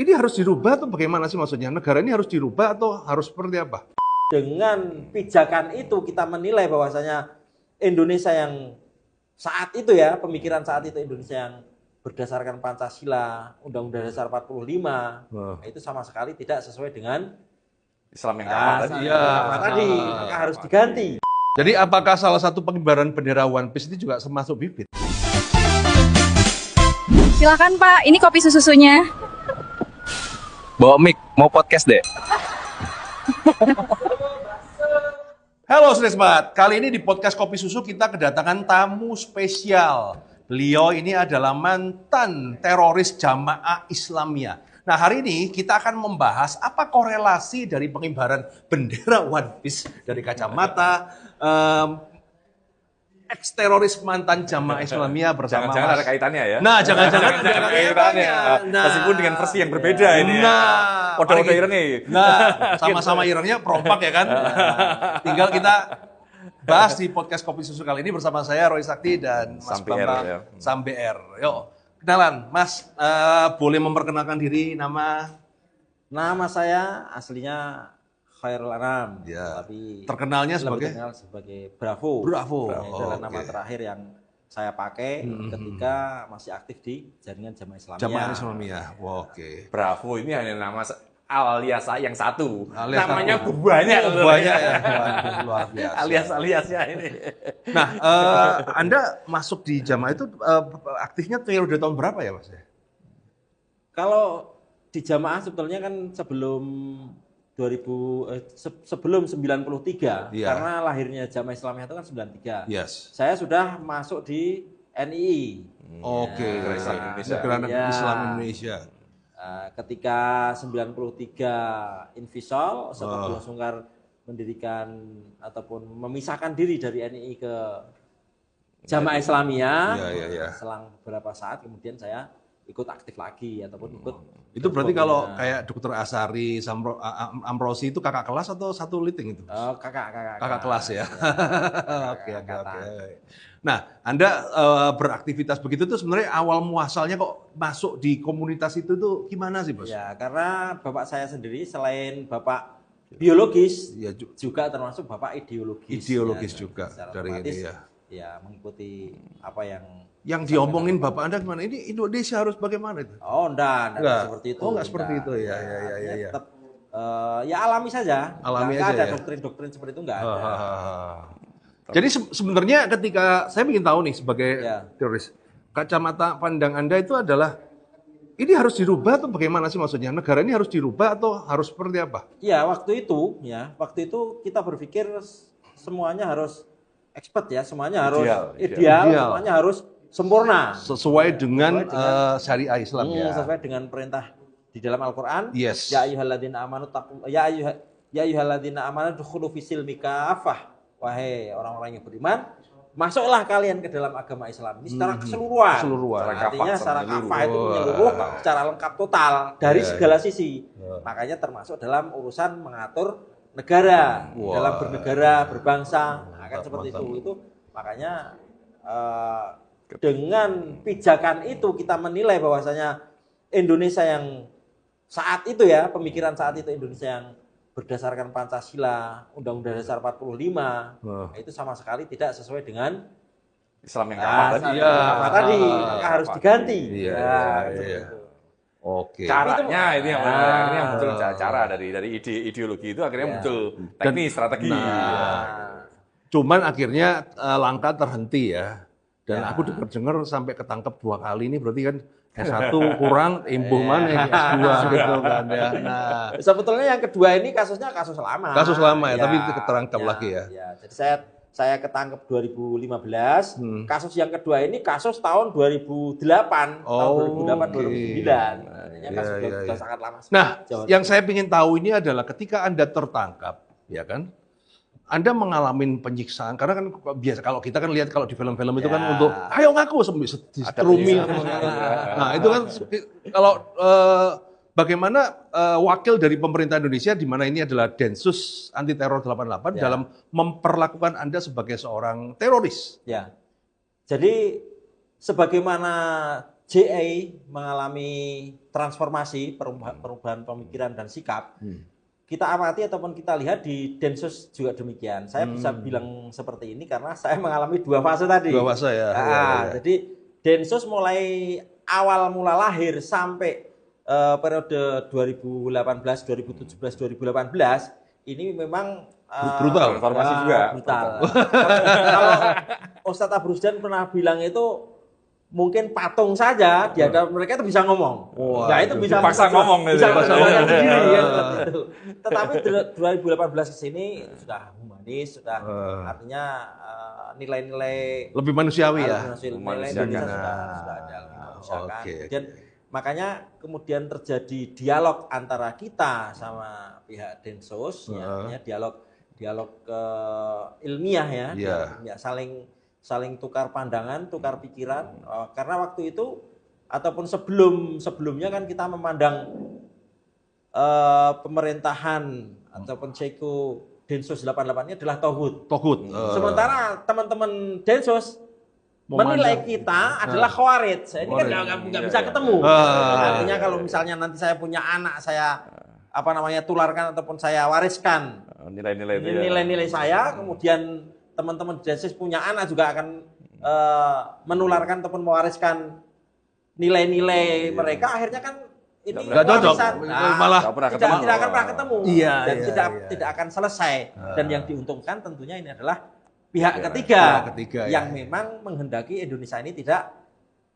Ini harus dirubah atau bagaimana sih maksudnya? Negara ini harus dirubah atau harus seperti apa? Dengan pijakan itu kita menilai bahwasanya Indonesia yang saat itu ya, pemikiran saat itu Indonesia yang berdasarkan Pancasila, Undang-Undang Dasar 45, itu sama sekali tidak sesuai dengan Islam yang lama tadi, maka harus diganti. Jadi apakah salah satu pengibaran bendera One Piece itu juga termasuk bibit? Silakan Pak, ini kopi susunya. Bawa mic, mau podcast deh. Halo Sobat, kali ini di podcast Kopi Susu kita kedatangan tamu spesial. Beliau ini adalah mantan teroris Jamaah Islamiyah. Nah, hari ini kita akan membahas apa korelasi dari pengibaran bendera One Piece dari kacamata ex-teroris mantan Jamaah Islamiyah bersama Jangan-jangan ada kaitannya ya. Nah, jangan-jangan ada kaitannya. Nah, meskipun dengan versi yang berbeda ini. Podo-podo ireng. Nah, sama-sama irengnya perompak ya kan. Tinggal kita bahas di podcast Kopi Susu kali ini bersama saya Roy Sakti dan Mas Bambang Sam BR. Yuk, kenalan Mas, boleh memperkenalkan diri, nama saya aslinya Khairul Anam, ya, tapi terkenalnya lebih sebagai terkenal sebagai Bravo. Bravo. Itu adalah nama terakhir yang saya pakai ketika masih aktif di jaringan Jamaah Islamiyah. Jamaah Islamiyah. Oke. Bravo ini hanya nama alias yang satu. Alias namanya satu. banyak. Banyak ya. Luar biasa. Aliasnya ini. Nah, Anda masuk di Jamaah itu aktifnya periode tahun berapa ya, Mas? Kalau di Jamaah sebetulnya kan sebelum 93, Iya. karena lahirnya Jamaah Islamiyah itu kan 93. Yes. Saya sudah masuk di NII. Oke, Gerakan Ya. Islam Indonesia. Ketika 93 Invisol, Bung Sungkar mendirikan ataupun memisahkan diri dari NII ke Jamaah Islamiyah. Iya. Selang beberapa saat kemudian saya ikut aktif lagi ataupun ikut. Itu berarti kalau kayak Dokter Asari, Amrosi itu kakak kelas atau satu liting itu? Kakak Kelas ya. Oke. Nah, Anda beraktivitas begitu tuh sebenarnya awal muasalnya kok masuk di komunitas itu tuh gimana sih, Bos? Ya, karena bapak saya sendiri selain bapak biologis, Ya, juga termasuk bapak ideologis. Ideologis ya, juga secara dari otomatis, ini ya. Ya, mengikuti apa yang diomongin Bapak Anda gimana? Ini Indonesia harus bagaimana itu? Oh, enggak seperti itu. Oh, enggak seperti itu ya. Tetap ya alami saja. Alami Enggak aja ada ya. doktrin-doktrin seperti itu enggak ada. Jadi sebenarnya ketika saya ingin tahu nih sebagai Ya. teroris, kacamata pandang Anda itu adalah ini harus dirubah atau bagaimana sih maksudnya? Negara ini harus dirubah atau harus seperti apa? Ya, waktu itu kita berpikir semuanya harus expert ya, semuanya harus ideal. Semuanya harus sempurna. Sesuai dengan syariah Islam ya. Sesuai dengan perintah di dalam Al-Qur'an. Yes. Ya ayyuhalladzina amanu dukhulu fisilmi kafah. Wahai orang-orang yang beriman, masuklah kalian ke dalam agama Islam ini secara keseluruhan. Artinya secara kafah itu menyeluruh, secara lengkap total dari segala sisi. Makanya termasuk dalam urusan mengatur negara, dalam bernegara, berbangsa, akan seperti itu. Itu makanya dengan pijakan itu kita menilai bahwasanya Indonesia yang saat itu ya, pemikiran saat itu Indonesia yang berdasarkan Pancasila, Undang-Undang Dasar 45, itu sama sekali tidak sesuai dengan Islam yang lama tadi, maka harus diganti. Iya. Oke. Caranya ini yang muncul cara dari ideologi itu akhirnya muncul teknis, strategi. Cuman akhirnya langkah terhenti ya. Dan aku dengar sampai ketangkep 2 kali ini berarti kan S1 kurang, imbuh mana yang S2 gitu kan ya. Nah, sebetulnya yang kedua ini kasusnya kasus lama. Kasus lama ya, tapi terangkap lagi ya. Jadi saya ketangkep 2015. Kasus yang kedua ini kasus tahun 2008, tahun 2008 2009. Artinya kasus sudah sangat lama. Nah, yang saya ingin tahu ini adalah ketika Anda tertangkap, ya kan? Anda mengalami penyiksaan karena kan biasa kalau kita kan lihat kalau di film-film itu kan untuk ayo ngaku distrumi. Nah, itu kan kalau bagaimana wakil dari pemerintah Indonesia di mana ini adalah Densus Anti Teror 88 dalam memperlakukan Anda sebagai seorang teroris. Ya. Jadi sebagaimana JA mengalami transformasi, perubahan pemikiran dan sikap. Kita amati ataupun kita lihat di Densus juga demikian. Saya bisa bilang seperti ini karena saya mengalami 2 fase tadi. 2 fase ya. Jadi Densus mulai awal mula lahir sampai periode 2018, 2017, 2018 ini memang brutal. Transformasi juga. Brutal. Kalau Ustadz Abrusdan pernah bilang itu mungkin patung saja di hadapan mereka itu bisa ngomong. Wah, Nah, itu bisa dipaksa ngomong bisa gitu. ngomong sendiri ya, itu. Tetapi 2018 ke sini sudah humanis, sudah artinya nilai-nilai Lebih manusiawi ya. Nilai Indonesia sudah ada kemanusiaan. Kemudian makanya kemudian terjadi dialog antara kita sama pihak Densus, ya, dialog ilmiah ya, ilmiah, saling tukar pandangan, tukar pikiran. Karena waktu itu ataupun sebelumnya kan kita memandang pemerintahan ataupun Ceko Densus 88 ini adalah tohut. Sementara teman-teman Densus menilai kita adalah khawarij. Ini kan nggak bisa ketemu. Artinya kalau misalnya nanti saya punya anak, saya tularkan ataupun saya wariskan nilai-nilai saya, kemudian teman-teman Densus punya anak juga akan menularkan ataupun mewariskan nilai-nilai mereka, akhirnya kan ini nggak cocok, malah tidak akan pernah ketemu, dan iya. tidak akan selesai. Dan yang diuntungkan tentunya ini adalah pihak ketiga yang memang menghendaki Indonesia ini tidak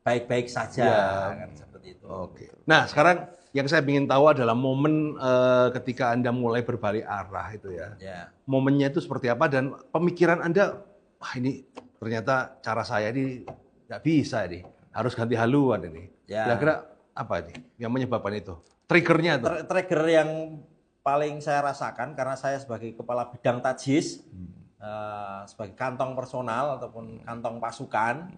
baik-baik saja, kan seperti itu. Oke. Nah, sekarang yang saya ingin tahu adalah momen ketika Anda mulai berbalik arah itu ya. Momennya itu seperti apa dan pemikiran Anda, wah ini ternyata cara saya ini nggak bisa nih, harus ganti haluan ini. Kira-kira apa nih yang menyebabkan itu? Triggernya itu? Trigger yang paling saya rasakan karena saya sebagai kepala bidang tajis, sebagai kantong personal ataupun kantong pasukan,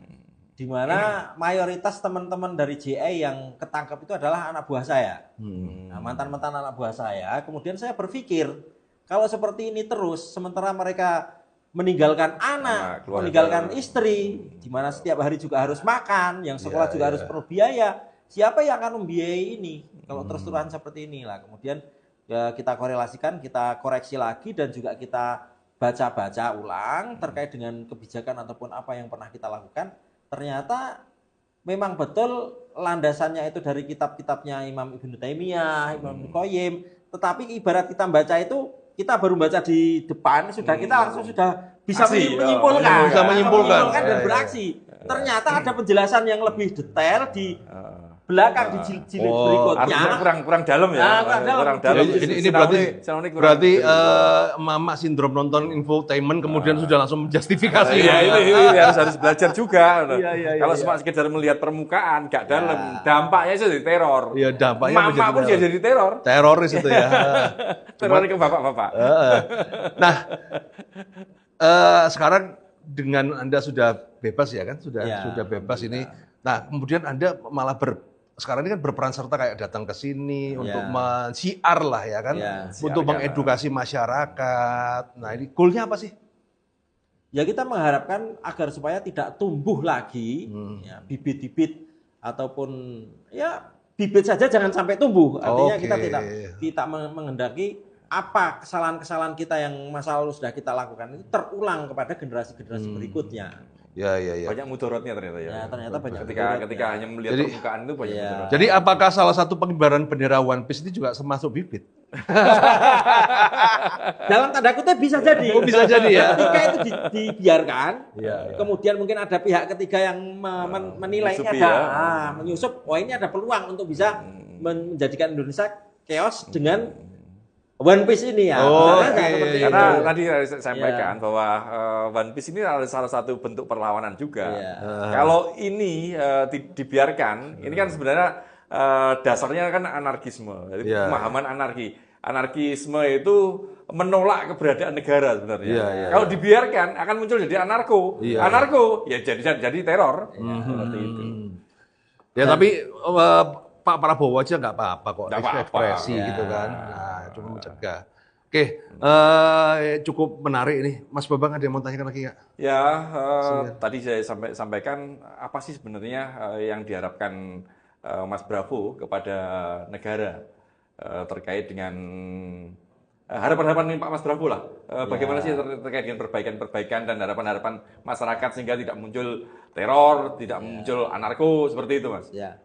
di mana mayoritas teman-teman dari JA yang ketangkep itu adalah anak buah saya. Nah, mantan-mantan anak buah saya. Kemudian saya berpikir, kalau seperti ini terus, sementara mereka meninggalkan anak, meninggalkan istri, di mana setiap hari juga harus makan, yang sekolah juga harus penuh biaya, siapa yang akan membiayai ini? Kalau terus-terusan seperti inilah. Kemudian ya, kita korelasikan, kita koreksi lagi, dan juga kita baca-baca ulang terkait dengan kebijakan ataupun apa yang pernah kita lakukan. Ternyata memang betul landasannya itu dari kitab-kitabnya Imam Ibnu Taimiyah, Imam Ibnu Qayyim. Tetapi ibarat kita baca itu, kita baru baca di depan, kita langsung sudah bisa menyimpulkan dan beraksi. Ternyata ada penjelasan yang lebih detail di belakang, di jilid berikutnya. Kurang dalam ya. Kurang dalam. Ini berarti mama sindrom nonton infotainment kemudian sudah langsung menjustifikasi. Ini harus belajar juga. Kalau cuma sekedar melihat permukaan, gak dalam, dampaknya itu jadi teror. Iya, dampaknya mama pun jadi teror. Teroris itu ya. Teror ke bapak-bapak. Nah, sekarang dengan Anda sudah bebas ya kan, sudah bebas ini. Nah, kemudian Anda malah sekarang ini kan berperan serta kayak datang ke sini untuk mensiar lah ya kan, untuk mengedukasi masyarakat. Nah, ini goalnya apa sih? Ya, kita mengharapkan agar supaya tidak tumbuh lagi ya, bibit-bibit ataupun ya bibit saja jangan sampai tumbuh. Artinya kita menghendaki apa kesalahan-kesalahan kita yang masa lalu sudah kita lakukan itu terulang kepada generasi-generasi berikutnya. Ya. Banyak mudorotnya ternyata ya. Ternyata banyak. Ketika hanya melihat permukaan itu banyak mudorot. Jadi apakah salah satu pengibaran bendera One Piece itu juga termasuk bibit? Dalam tanda kutip bisa jadi. Bisa jadi ya. Ketika itu dibiarkan, kemudian mungkin ada pihak ketiga yang menilai ini ada menyusup, ini ada peluang untuk bisa menjadikan Indonesia chaos dengan One Piece ini ya. Karena tadi saya sampaikan bahwa One Piece ini adalah salah satu bentuk perlawanan juga. Kalau ini dibiarkan, ini kan sebenarnya dasarnya kan anarkisme, jadi pemahaman anarki. Anarkisme itu menolak keberadaan negara sebenarnya. Kalau dibiarkan akan muncul jadi anarko. Anarko ya jadi teror. Seperti itu. Ya tapi Pak Prabowo aja nggak apa-apa kok, ekspresi gitu kan. Nah, cuma mencegah. Oke, cukup menarik nih. Mas Babang ada yang mau tanyakan lagi nggak? Ya, tadi saya sampaikan apa sih sebenarnya yang diharapkan Mas Bravo kepada negara terkait dengan harapan-harapan Pak Mas Bravo lah. Bagaimana sih terkait dengan perbaikan-perbaikan dan harapan-harapan masyarakat sehingga tidak muncul teror, tidak muncul anarko seperti itu, Mas? Ya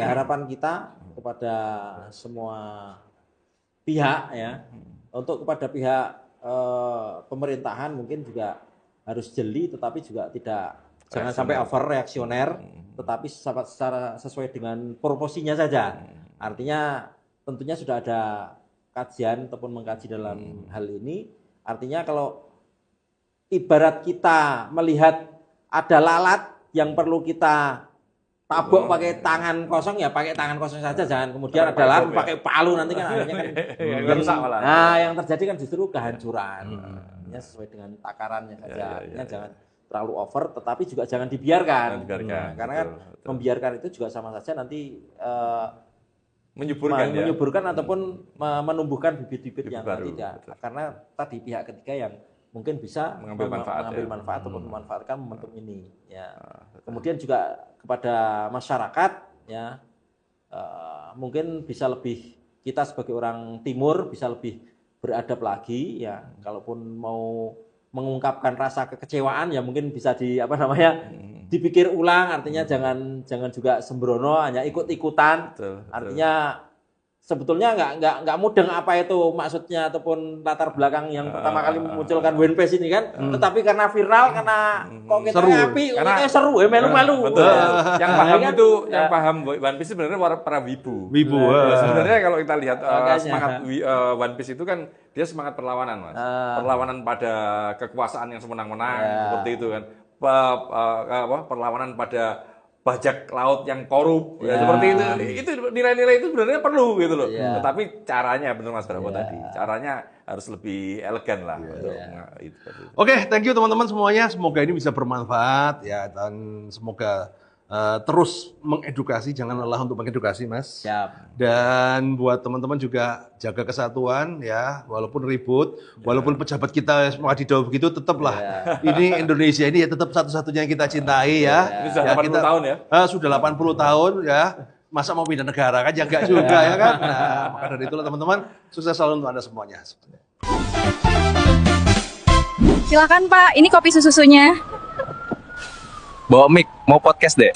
harapan kita kepada semua pihak ya. Untuk kepada pihak pemerintahan mungkin juga harus jeli, tetapi juga jangan sampai over reaksioner, tetapi secara sesuai dengan proporsinya saja. Artinya tentunya sudah ada kajian ataupun mengkaji dalam hal ini. Artinya kalau ibarat kita melihat ada lalat yang perlu kita tabok pakai tangan kosong, ya pakai tangan kosong saja, jangan kemudian ada lalat pakai palu, nanti kan akhirnya kan nah yang terjadi kan justru kehancuran. Sesuai dengan takarannya saja. Artinya jangan terlalu over, tetapi juga jangan dibiarkan. Karena kan membiarkan itu juga sama saja nanti menyuburkan ataupun menumbuhkan bibit-bibit yang tidak. Karena tadi pihak ketiga yang mungkin bisa mengambil manfaat ataupun memanfaatkan momentum ini. Ya. Kemudian juga kepada masyarakat, ya mungkin bisa lebih, kita sebagai orang timur bisa lebih beradab lagi, ya. Kalaupun mau mengungkapkan rasa kekecewaan, ya mungkin bisa dipikir ulang. Artinya jangan juga sembrono, hanya ikut-ikutan. Artinya sebetulnya nggak mudeng apa itu maksudnya ataupun latar belakang yang pertama kali memunculkan WNPS ini kan, tetapi karena viral, karena kok kita ngapi, karena seru, melu-melu. Yang paham itu, yang paham WNPS sebenarnya para wibu. Sebenarnya kalau kita lihat semangat WNPS itu kan dia semangat perlawanan, Mas. Perlawanan pada kekuasaan yang semenang-menang seperti itu kan. Perlawanan pada bajak laut yang korup, seperti itu nilai-nilai itu sebenarnya perlu gitu loh. Tetapi caranya, benar Mas Bravo tadi, caranya harus lebih elegan lah. Oke, thank you teman-teman semuanya. Semoga ini bisa bermanfaat ya, dan semoga terus mengedukasi, jangan lelah untuk mengedukasi, Mas. Siap. Dan buat teman-teman juga jaga kesatuan ya, walaupun ribut, walaupun pejabat kita semua didau begitu, tetaplah ini Indonesia ini ya tetap satu-satunya yang kita cintai ya. Ini sudah 80 tahun ya? Sudah 80 tahun ya. Masa mau pindah negara kan? Ya enggak juga ya kan. Nah, maka dari itulah teman-teman, sukses selalu untuk Anda semuanya. Silakan Pak, ini kopi susunya. Bawa mic, mau podcast deh.